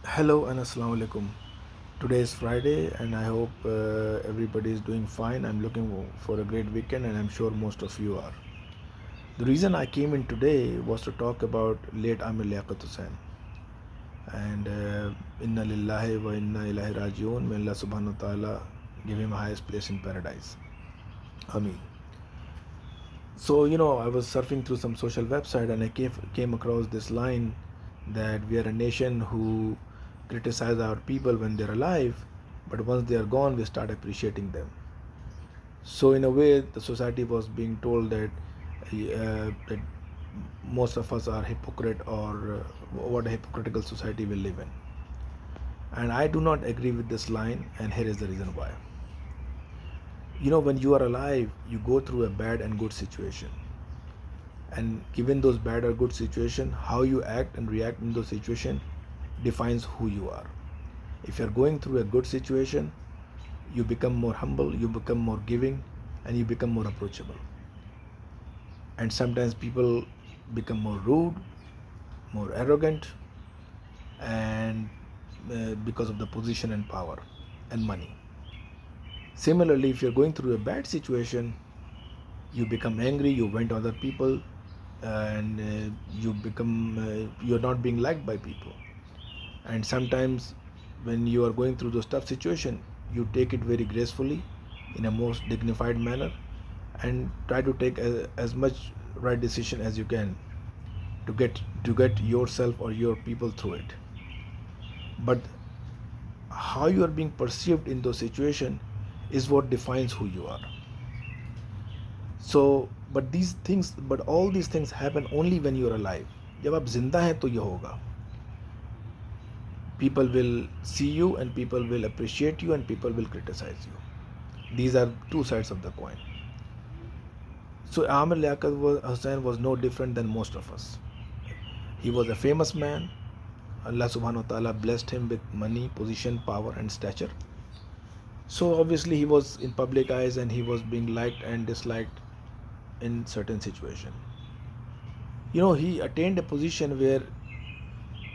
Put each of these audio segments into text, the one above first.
Hello and Assalamu alaikum. Today is Friday and I hope everybody is doing fine. I'm looking for a great weekend and I'm sure most of you are. The reason I came in today was to talk about late Amir Liaquat Hussain and inna lillahe wa inna ilaihe rajaoon. May Allah subhanahu wa ta'ala give him highest place in paradise. Ameen. So, I was surfing through some social website and I came across this line that we are a nation who criticize our people when they're alive, but once they are gone, we start appreciating them. So, in a way, the society was being told that most of us are hypocrite or what a hypocritical society we live in. And I do not agree with this line, and here is the reason why. When you are alive, you go through a bad and good situation, and given those bad or good situation, how you act and react in those situation defines who you are. If you're going through a good situation, you become more humble, you become more giving, and you become more approachable. And sometimes people become more rude, more arrogant, and because of the position and power and money. Similarly, if you're going through a bad situation, you become angry, you vent on other people, and you're not being liked by people. And sometimes when you are going through those tough situation, you take it very gracefully, in a most dignified manner, and try to take as much right decision as you can to get yourself or your people through it. But how you are being perceived in those situation is what defines who you are. So, but all these things happen only when you are alive. जब आप जिंदा हैं तो ये होगा. People will see you and people will appreciate you and people will criticize you. These are two sides of the coin. So Amir Liaquat Hussain was no different than most of us. He was a famous man. Allah subhanahu wa ta'ala blessed him with money, position, power and stature. So obviously he was in public eyes and he was being liked and disliked in certain situation. He attained a position where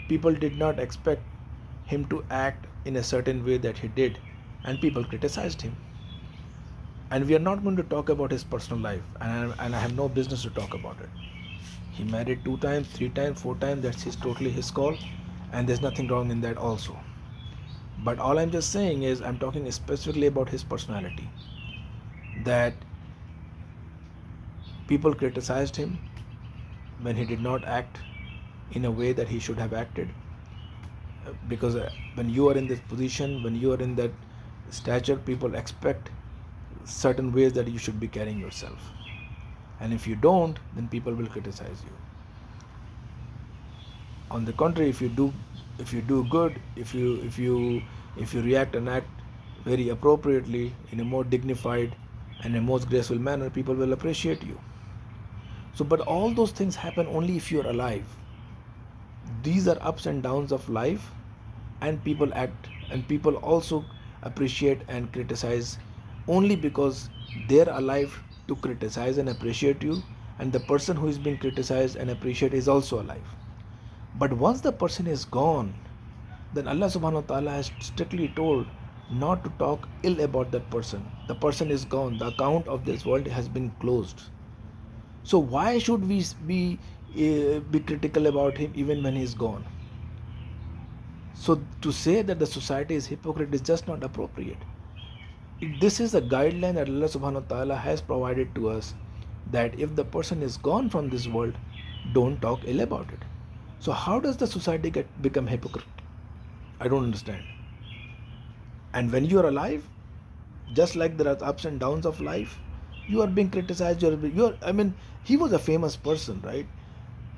people did not expect him to act in a certain way that he did, and people criticized him. And we are not going to talk about his personal life, and I have no business to talk about it. He married 2 times, 3 times, 4 times, totally his call, and there's nothing wrong in that also. But all I'm just saying is, I'm talking specifically about his personality, that people criticized him when he did not act in a way that he should have acted. Because when you are in this position, when you are in that stature, people expect certain ways that you should be carrying yourself, and if you don't, then people will criticize you. On the contrary, if you do good, if you react and act very appropriately in a more dignified and a most graceful manner, people will appreciate you. So, but all those things happen only if you're alive. These are ups and downs of life, and people act and people also appreciate and criticize only because they're alive to criticize and appreciate you, and the person who is being criticized and appreciated is also alive. But once the person is gone, then Allah subhanahu wa ta'ala has strictly told not to talk ill about that person. The person is gone, the account of this world has been closed. So why should we be critical about him even when he's gone? So to say that the society is hypocrite is just not appropriate. This is a guideline that Allah subhanahu wa ta'ala has provided to us, that if the person is gone from this world, don't talk ill about it. So how does the society become hypocrite? I don't understand. And when you are alive, just like there are ups and downs of life, you are being criticized. He was a famous person, right?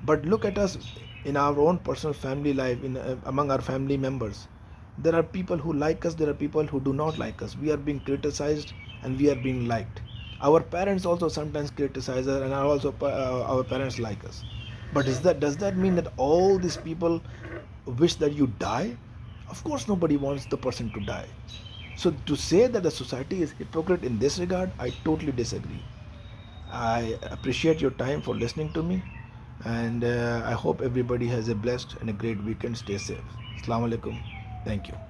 But look at us in our own personal family life, among our family members. There are people who like us, there are people who do not like us. We are being criticized and we are being liked. Our parents also sometimes criticize us, and our parents like us. But does that mean that all these people wish that you die? Of course, nobody wants the person to die. So to say that the society is hypocrite in this regard, I totally disagree. I appreciate your time for listening to me. And I hope everybody has a blessed and a great weekend. Stay safe. Assalamu alaikum. Thank you.